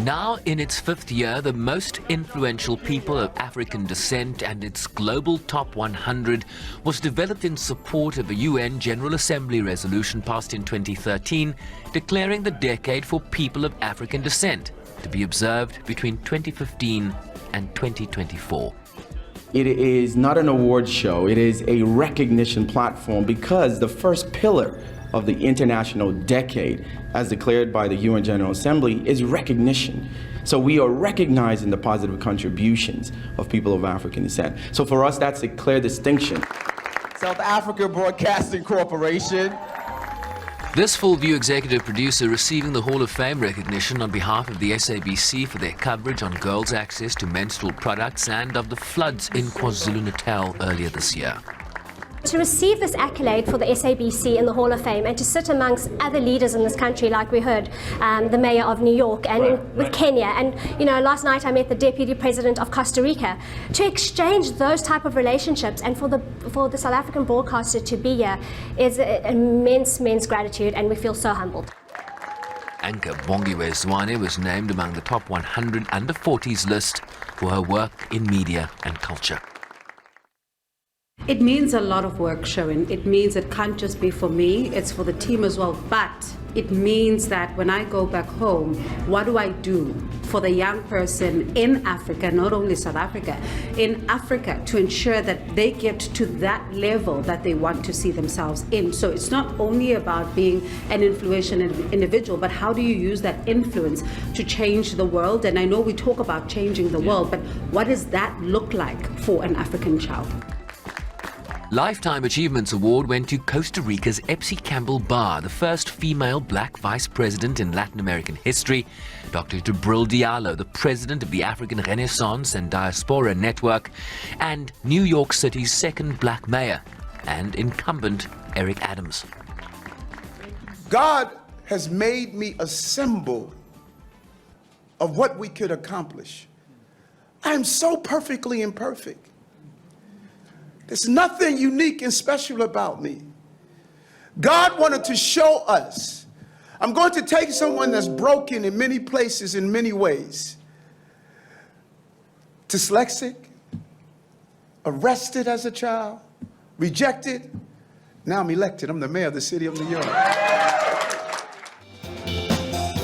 Now in its 5th year, the most influential people of African descent and its global top 100 was developed in support of a UN General Assembly resolution passed in 2013, declaring the decade for people of African descent, to be observed between 2015 and 2024. It is not an award show, it is a recognition platform, because the first pillar of the international decade, as declared by the UN General Assembly, is recognition. So we are recognizing the positive contributions of people of African descent. So for us, that's a clear distinction. South Africa Broadcasting Corporation. This Full View executive producer receiving the Hall of Fame recognition on behalf of the SABC for their coverage on girls' access to menstrual products and of the floods in KwaZulu-Natal earlier this year. To receive this accolade for the SABC in the Hall of Fame and to sit amongst other leaders in this country, like we heard, the mayor of New York and with Kenya, and last night I met the deputy president of Costa Rica, to exchange those type of relationships and for the South African broadcaster to be here is immense gratitude, and we feel so humbled. Anchor Bongiwe Zwane was named among the top 100 under 40s list for her work in media and culture. It means a lot of work, Sherwin. It means it can't just be for me, it's for the team as well. But it means that when I go back home, what do I do for the young person in Africa, not only South Africa, in Africa, to ensure that they get to that level that they want to see themselves in? So it's not only about being an influential individual, but how do you use that influence to change the world? And I know we talk about changing the world, but what does that look like for an African child? Lifetime Achievements Award went to Costa Rica's Epsie Campbell Barr, the first female black vice president in Latin American history, Dr. Jabril Diallo, the president of the African Renaissance and Diaspora Network, and New York City's second black mayor and incumbent Eric Adams. God has made me a symbol of what we could accomplish. I am so perfectly imperfect. There's nothing unique and special about me. God wanted to show us. I'm going to take someone that's broken in many places, in many ways. Dyslexic, arrested as a child, rejected. Now I'm elected. I'm the mayor of the city of New York.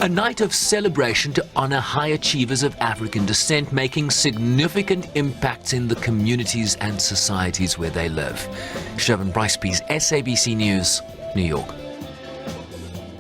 A night of celebration to honor high achievers of African descent making significant impacts in the communities and societies where they live. Sherwin Brycepease, SABC News, New York.